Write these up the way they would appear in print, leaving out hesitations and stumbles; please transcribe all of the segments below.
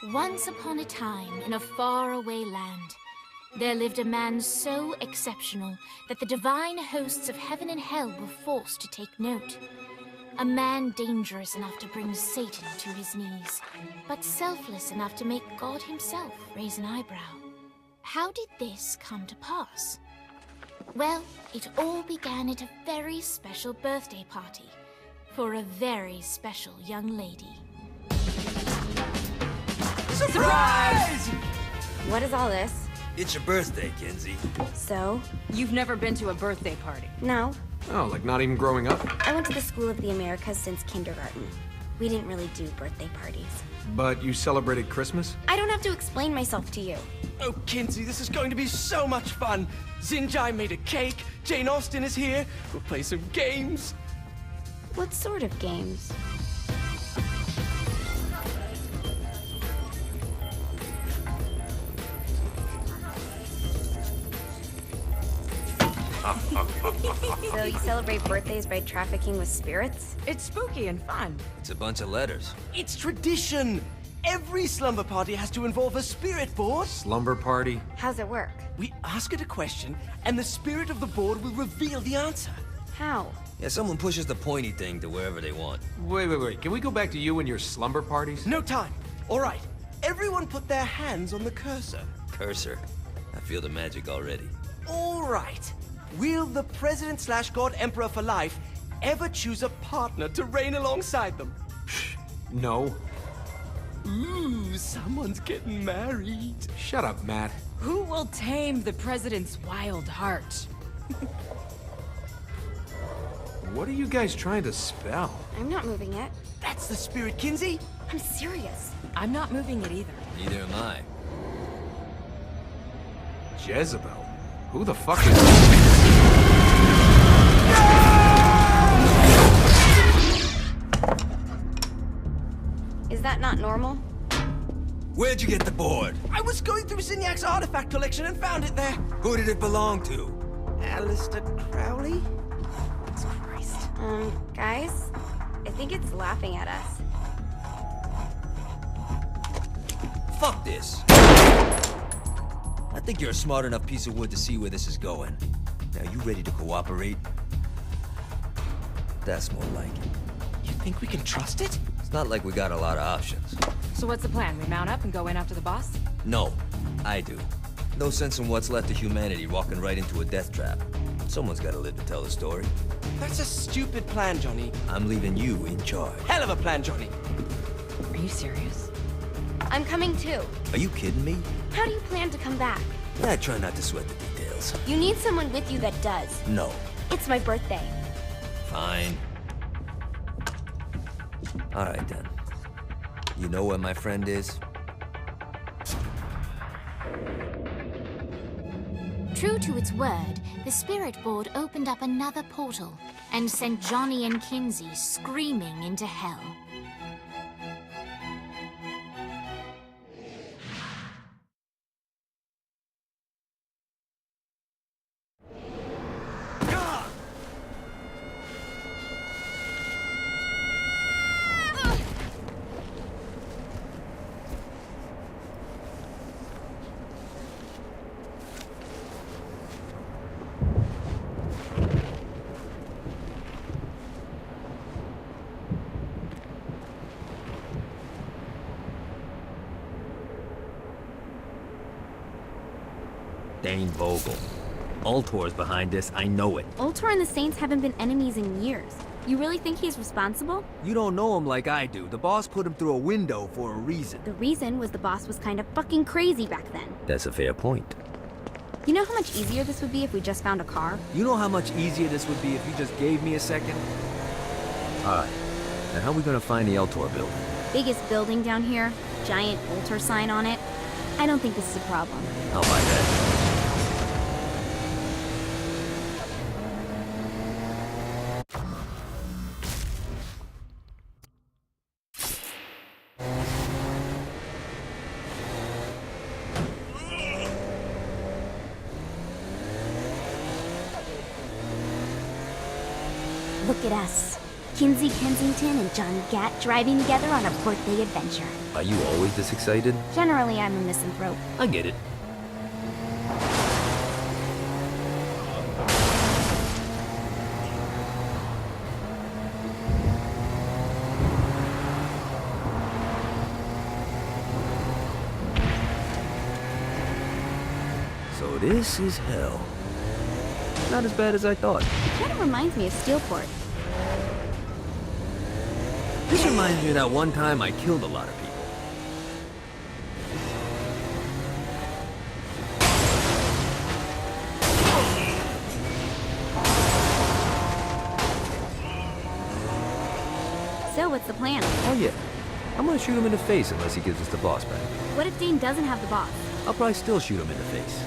Once upon a time, in a faraway land, there lived a man so exceptional that the divine hosts of heaven and hell were forced to take note. A man dangerous enough to bring Satan to his knees, but selfless enough to make God himself raise an eyebrow. How did this come to pass? Well, it all began at a very special birthday party for a very special young lady. Surprise! What is all this? It's your birthday, Kinsey. So? You've never been to a birthday party? No. Oh, like not even growing up? I went to the School of the Americas since kindergarten. We didn't really do birthday parties. But you celebrated Christmas? I don't have to explain myself to you. Oh, Kinsey, this is going to be so much fun. Xinjai made a cake, Jane Austen is here, we'll play some games. What sort of games? So you celebrate birthdays by trafficking with spirits? It's spooky and fun. It's a bunch of letters. It's tradition. Every slumber party has to involve a spirit board. Slumber party? How's it work? We ask it a question, and the spirit of the board will reveal the answer. How? Yeah, someone pushes the pointy thing to wherever they want. Wait. Can we go back to you and your slumber parties? No time. All right. Everyone put their hands on the cursor. Cursor. I feel the magic already. All right. Will the President/God Emperor for life ever choose a partner to reign alongside them? No. Ooh, someone's getting married. Shut up, Matt. Who will tame the president's wild heart? What are you guys trying to spell? I'm not moving it. That's the spirit, Kinsey. I'm serious. I'm not moving it either. Neither am I. Jezebel? Who the fuck is... Is that not normal? Where'd you get the board? I was going through Signac's artifact collection and found it there. Who did it belong to? Alistair Crowley? Christ. Guys? I think it's laughing at us. Fuck this. I think you're a smart enough piece of wood to see where this is going. Now, you ready to cooperate? That's more like it. You think we can trust it? It's not like we got a lot of options. So what's the plan? We mount up and go in after the boss? No, I do. No sense in what's left of humanity walking right into a death trap. Someone's gotta live to tell the story. That's a stupid plan, Johnny. I'm leaving you in charge. Hell of a plan, Johnny. Are you serious? I'm coming too. Are you kidding me? How do you plan to come back? I try not to sweat the details. You need someone with you that does. No. It's my birthday. Fine. Alright then. You know where my friend is? True to its word, the spirit board opened up another portal and sent Johnny and Kinsey screaming into hell. Dane Vogel. Ultor's behind this, I know it. Ultor and the Saints haven't been enemies in years. You really think he's responsible? You don't know him like I do. The boss put him through a window for a reason. The reason was the boss was kind of fucking crazy back then. That's a fair point. You know how much easier this would be if we just found a car? You know how much easier this would be if you just gave me a second? Alright. Now how are we gonna find the Ultor building? Biggest building down here, giant Ultor sign on it. I don't think this is a problem. How about that? Look at us. Kinsey Kensington and Johnny Gat driving together on a birthday adventure. Are you always this excited? Generally, I'm a misanthrope. I get it. So this is hell. Not as bad as I thought. Kind of reminds me of Steelport. This reminds me of that one time I killed a lot of people. So, what's the plan? Oh yeah. I'm gonna shoot him in the face unless he gives us the boss back. What if Dane doesn't have the boss? I'll probably still shoot him in the face.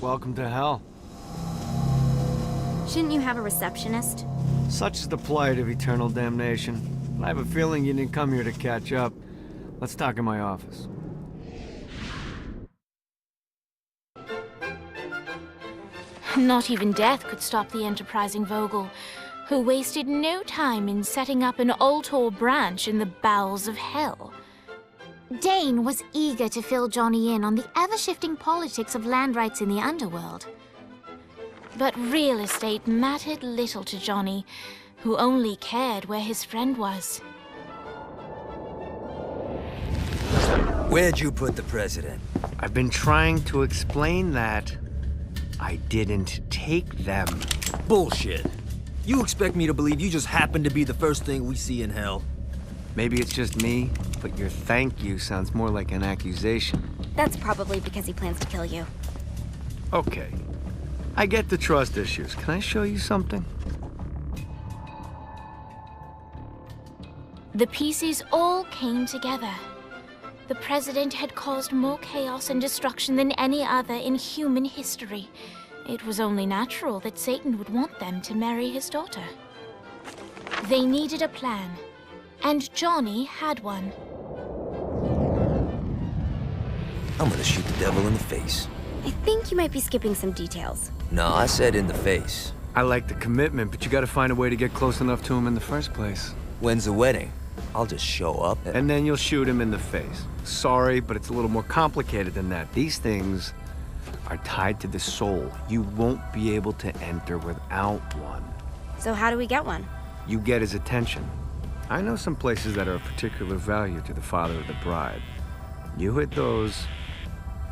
Welcome to hell. Shouldn't you have a receptionist? Such is the plight of eternal damnation. But I have a feeling you didn't come here to catch up. Let's talk in my office. Not even death could stop the enterprising Vogel, who wasted no time in setting up an Ultor branch in the bowels of hell. Dane was eager to fill Johnny in on the ever-shifting politics of land rights in the underworld. But real estate mattered little to Johnny, who only cared where his friend was. Where'd you put the president? I've been trying to explain that. I didn't take them. Bullshit. You expect me to believe you just happened to be the first thing we see in hell? Maybe it's just me, but your thank you sounds more like an accusation. That's probably because he plans to kill you. Okay. I get the trust issues. Can I show you something? The pieces all came together. The president had caused more chaos and destruction than any other in human history. It was only natural that Satan would want them to marry his daughter. They needed a plan, and Johnny had one. I'm gonna shoot the devil in the face. I think you might be skipping some details. No, I said in the face. I like the commitment, but you gotta find a way to get close enough to him in the first place. When's the wedding? I'll just show up And then you'll shoot him in the face. Sorry, but it's a little more complicated than that. These things are tied to the soul. You won't be able to enter without one. So how do we get one? You get his attention. I know some places that are of particular value to the father of the bride. You hit those,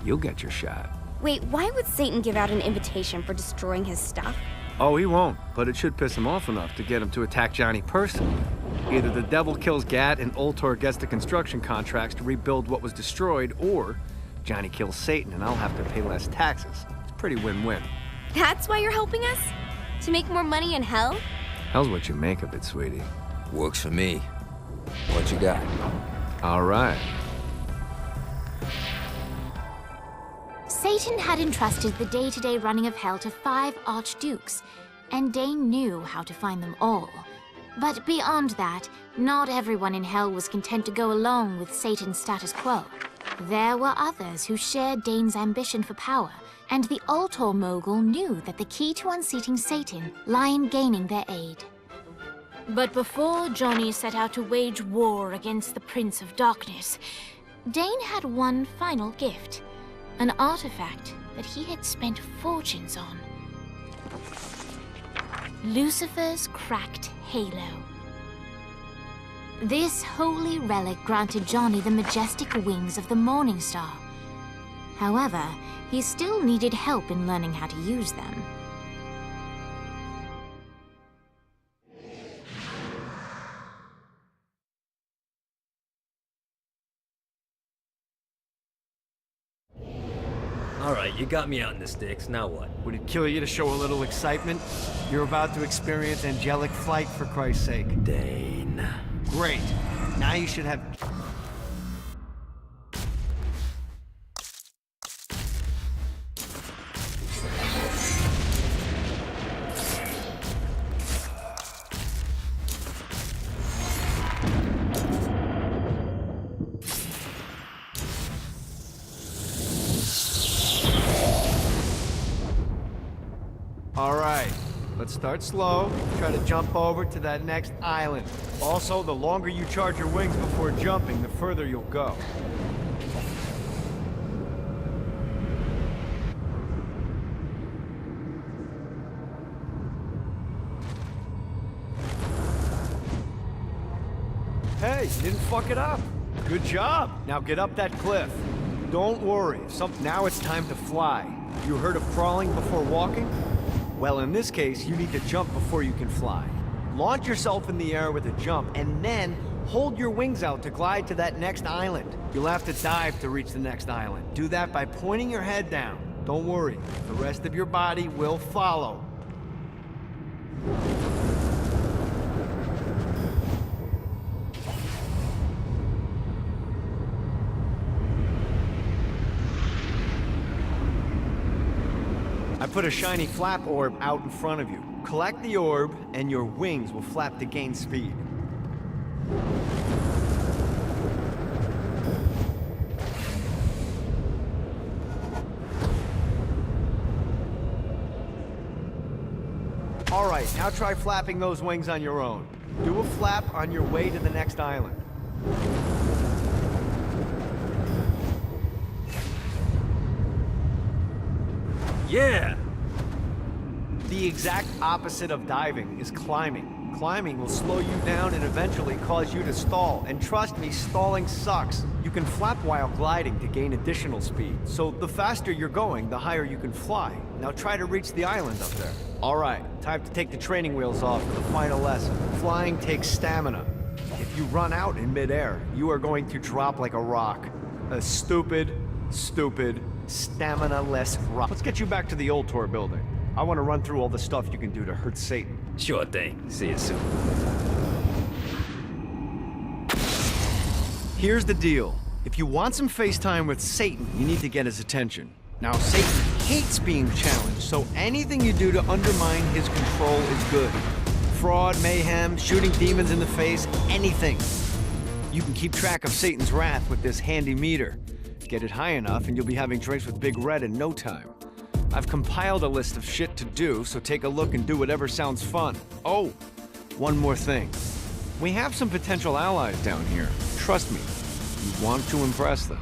you'll get your shot. Wait, why would Satan give out an invitation for destroying his stuff? Oh, he won't, but it should piss him off enough to get him to attack Johnny personally. Either the devil kills Gat and Ultor gets the construction contracts to rebuild what was destroyed, or Johnny kills Satan and I'll have to pay less taxes. It's pretty win-win. That's why you're helping us? To make more money in hell? Hell's what you make of it, sweetie. Works for me. What you got? All right. Satan had entrusted the day-to-day running of hell to 5 archdukes, and Dane knew how to find them all. But beyond that, not everyone in hell was content to go along with Satan's status quo. There were others who shared Dane's ambition for power, and the Ultor mogul knew that the key to unseating Satan lay in gaining their aid. But before Johnny set out to wage war against the Prince of Darkness, Dane had one final gift, an artifact that he had spent fortunes on. Lucifer's cracked halo. This holy relic granted Johnny the majestic wings of the Morning Star. However, he still needed help in learning how to use them. All right, you got me out in the sticks. Now what? Would it kill you to show a little excitement? You're about to experience angelic flight, for Christ's sake. Dane. Great. Now you should have... All right, let's start slow. Try to jump over to that next island. Also, the longer you charge your wings before jumping, the further you'll go. Hey, you didn't fuck it up. Good job. Now get up that cliff. Don't worry. Now it's time to fly. You heard of crawling before walking? Well, in this case, you need to jump before you can fly. Launch yourself in the air with a jump, and then hold your wings out to glide to that next island. You'll have to dive to reach the next island. Do that by pointing your head down. Don't worry. The rest of your body will follow. I put a shiny flap orb out in front of you. Collect the orb, and your wings will flap to gain speed. All right, now try flapping those wings on your own. Do a flap on your way to the next island. Yeah! The exact opposite of diving is climbing. Climbing will slow you down and eventually cause you to stall. And trust me, stalling sucks. You can flap while gliding to gain additional speed. So the faster you're going, the higher you can fly. Now try to reach the island up there. All right, time to take the training wheels off for the final lesson. Flying takes stamina. If you run out in midair, you are going to drop like a rock. A stupid, stamina-less rock. Let's get you back to the Ultor building. I want to run through all the stuff you can do to hurt Satan. Sure thing. See you soon. Here's the deal. If you want some FaceTime with Satan, you need to get his attention. Now, Satan hates being challenged, so anything you do to undermine his control is good. Fraud, mayhem, shooting demons in the face, anything. You can keep track of Satan's wrath with this handy meter. Get it high enough and you'll be having drinks with Big Red in no time. I've compiled a list of shit to do, so take a look and do whatever sounds fun. Oh, one more thing. We have some potential allies down here. Trust me, you want to impress them.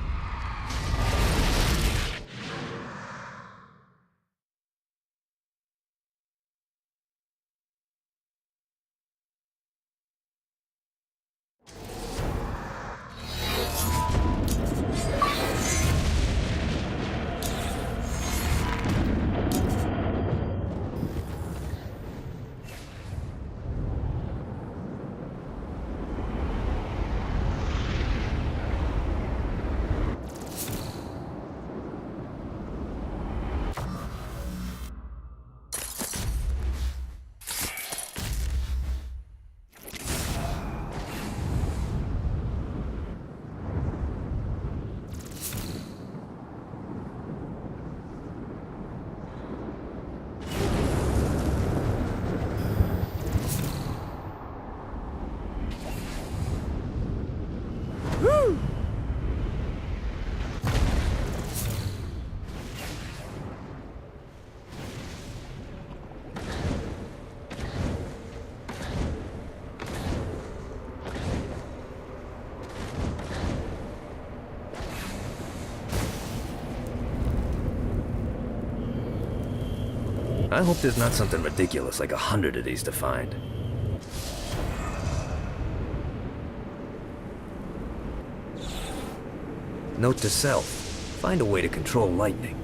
I hope there's not something ridiculous like 100 of these to find. Note to self, find a way to control lightning.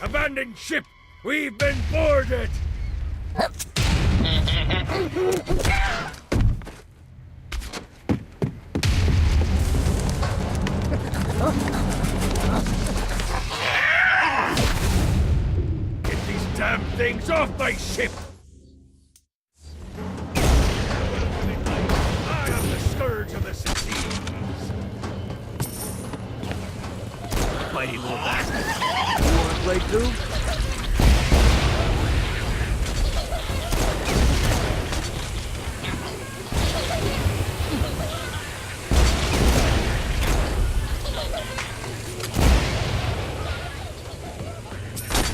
Abandoned ship! We've been boarded! Get these damn things off my ship! scourge of the seas. Mighty little bastard. You wanna play too?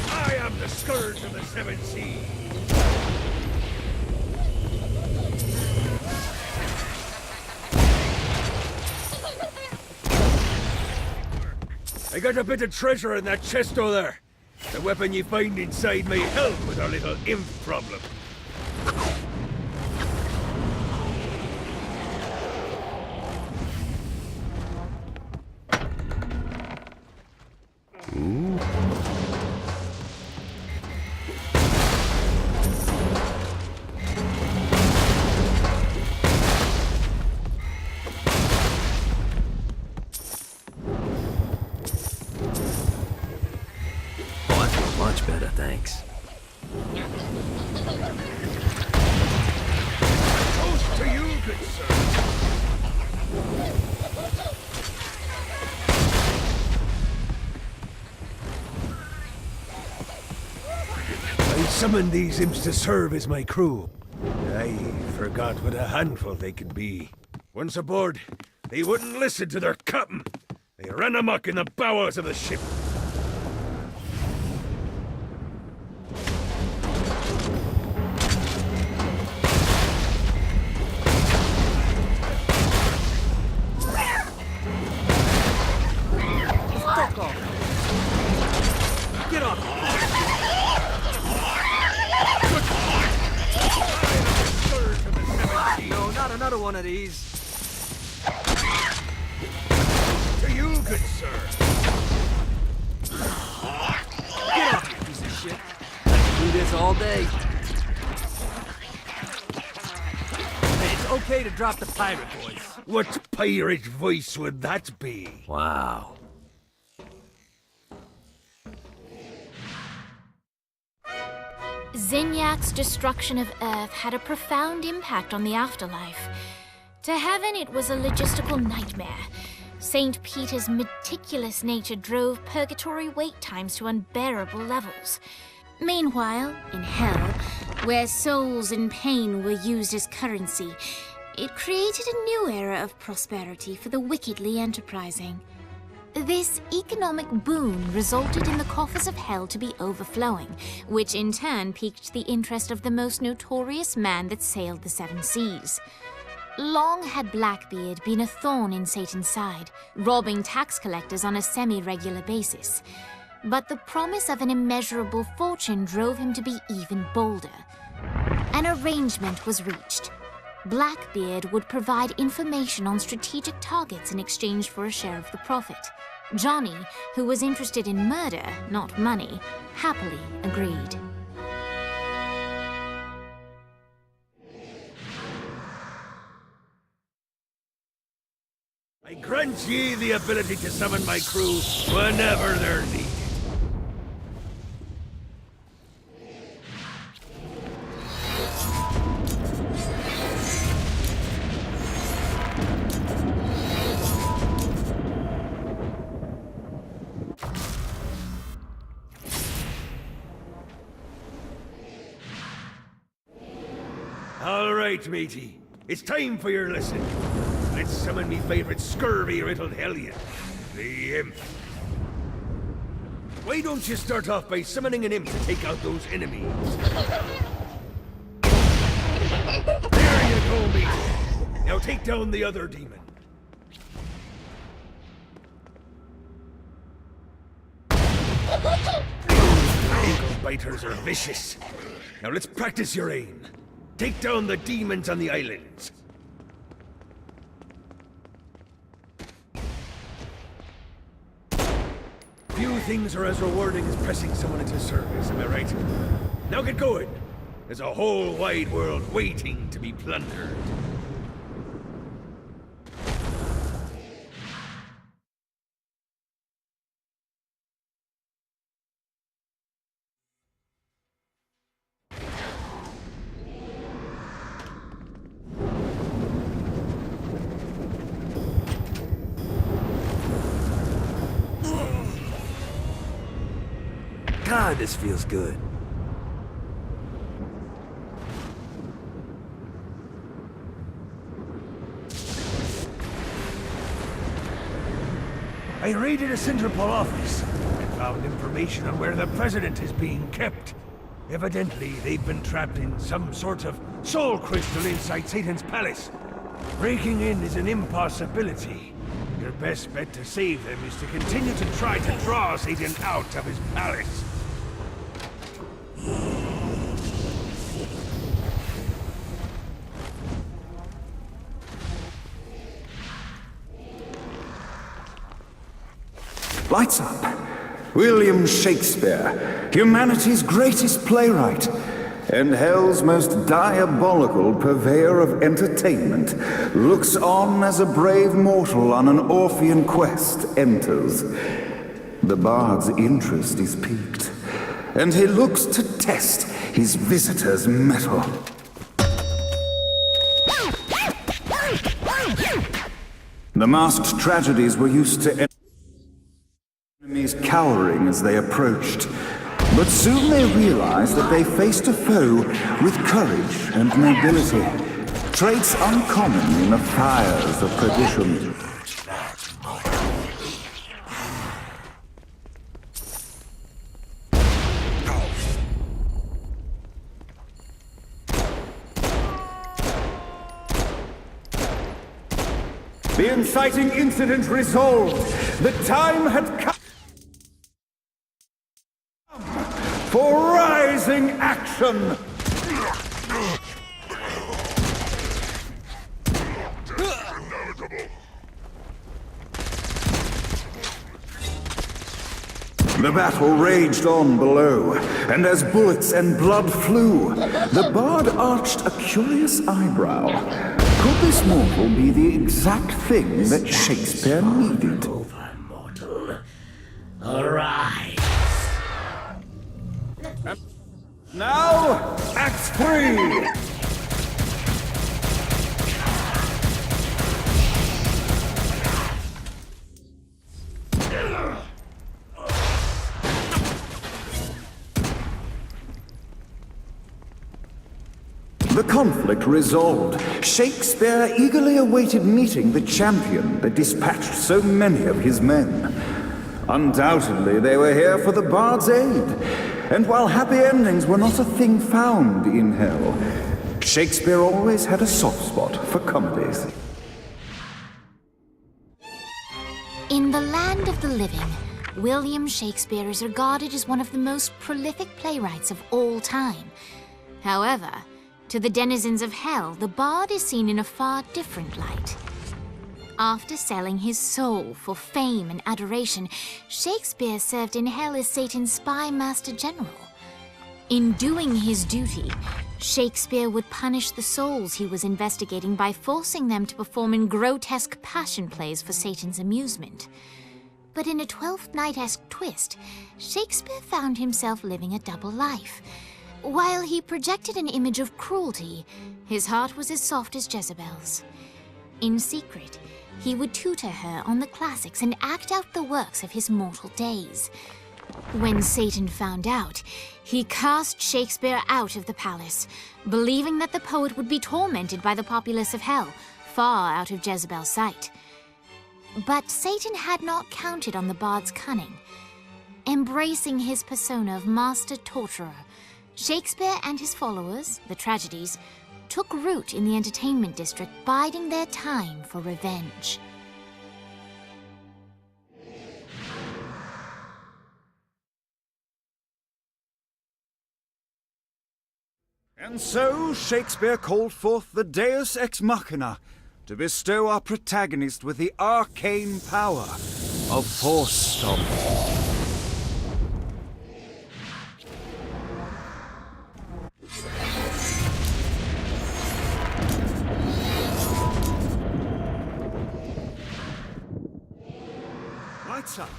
I am the scourge of the seven seas. I got a bit of treasure in that chest over there. The weapon you find inside may help with our little imp problem. Much better, thanks. Toast to you, good sir. I summoned these imps to serve as my crew. I forgot what a handful they can be. Once aboard, they wouldn't listen to their captain. They ran amok in the bowels of the ship. Get on! No, not another one of these. To you, good sir. Get off, you piece of shit. Do this all day. Hey, it's okay to drop the pirate voice. What pirate voice would that be? Wow. Zinyak's destruction of Earth had a profound impact on the afterlife. To heaven, it was a logistical nightmare. St. Peter's meticulous nature drove purgatory wait times to unbearable levels. Meanwhile, in hell, where souls in pain were used as currency, it created a new era of prosperity for the wickedly enterprising. This economic boon resulted in the coffers of hell to be overflowing, which in turn piqued the interest of the most notorious man that sailed the seven seas. Long had Blackbeard been a thorn in Satan's side, robbing tax collectors on a semi-regular basis. But the promise of an immeasurable fortune drove him to be even bolder. An arrangement was reached. Blackbeard would provide information on strategic targets in exchange for a share of the profit. Johnny, who was interested in murder, not money, happily agreed. I grant ye the ability to summon my crew whenever they're needed. All right, matey. It's time for your lesson. Let's summon me favorite scurvy-riddled hellion, the Imp. Why don't you start off by summoning an imp to take out those enemies? There you go, matey. Now take down the other demon. Ankle biters are vicious. Now let's practice your aim. Take down the demons on the islands. Few things are as rewarding as pressing someone into service, am I right? Now get going. There's a whole wide world waiting to be plundered. God, this feels good. I raided a Centerpol office and found information on where the President is being kept. Evidently, they've been trapped in some sort of soul crystal inside Satan's palace. Breaking in is an impossibility. Your best bet to save them is to continue to try to draw Satan out of his palace. Lights up. William Shakespeare, humanity's greatest playwright, and hell's most diabolical purveyor of entertainment, looks on as a brave mortal on an Orphean quest enters. The bard's interest is piqued, and he looks to test his visitor's mettle. The masked tragedies were used to enemies cowering as they approached. But soon they realized that they faced a foe with courage and nobility, traits uncommon in the fires of perdition. The inciting incident resolved. The time had come for rising action! The battle raged on below, and as bullets and blood flew, the bard arched a curious eyebrow. Could this mortal be the exact thing that Shakespeare needed? Over, mortal. Arise. Now, Act 3! The conflict resolved. Shakespeare eagerly awaited meeting the champion that dispatched so many of his men. Undoubtedly, they were here for the bard's aid. And while happy endings were not a thing found in hell, Shakespeare always had a soft spot for comedies. In the land of the living, William Shakespeare is regarded as one of the most prolific playwrights of all time. However, to the denizens of hell, the bard is seen in a far different light. After selling his soul for fame and adoration, Shakespeare served in hell as Satan's spy master general. In doing his duty, Shakespeare would punish the souls he was investigating by forcing them to perform in grotesque passion plays for Satan's amusement. But in a Twelfth Night-esque twist, Shakespeare found himself living a double life. While he projected an image of cruelty, his heart was as soft as Jezebel's. In secret, he would tutor her on the classics and act out the works of his mortal days. When Satan found out, he cast Shakespeare out of the palace, believing that the poet would be tormented by the populace of hell, far out of Jezebel's sight. But Satan had not counted on the bard's cunning. Embracing his persona of master torturer, Shakespeare and his followers, the tragedies, took root in the entertainment district, biding their time for revenge. And so Shakespeare called forth the Deus Ex Machina to bestow our protagonist with the arcane power of Force Stomp. Lights up.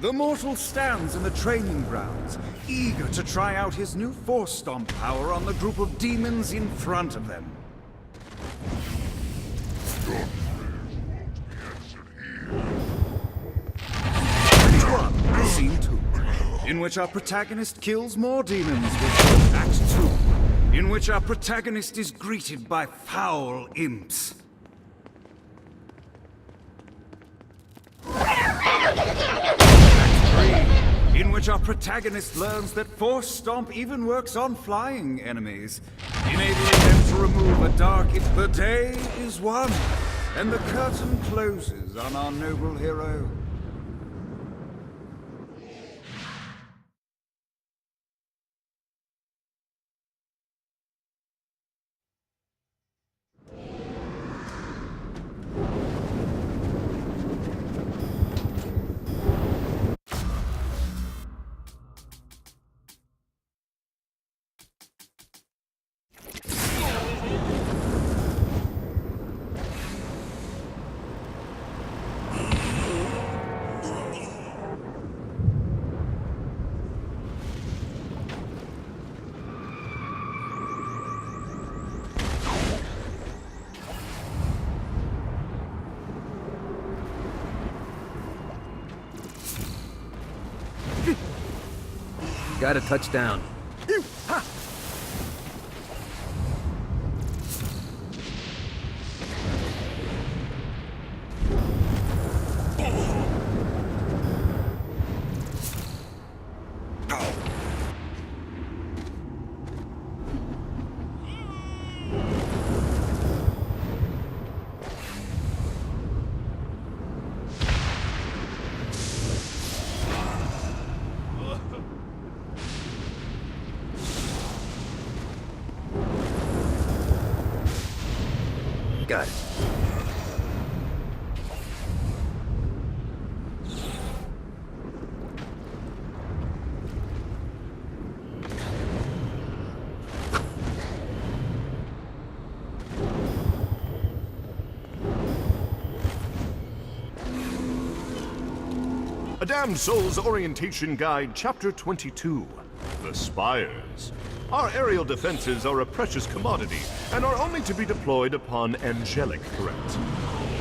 The mortal stands in the training grounds, eager to try out his new Force Stomp power on the group of demons in front of them. Scene 2. in which our protagonist kills more demons with Act 2, in which our protagonist is greeted by foul imps. Act 3, in which our protagonist learns that Force Stomp even works on flying enemies, enabling them to remove a dark imp. The day is won, and the curtain closes on our noble hero. Got a touchdown. Got it. A Damned Souls Orientation Guide, Chapter 22. The Spires. Our aerial defenses are a precious commodity and are only to be deployed upon angelic threat.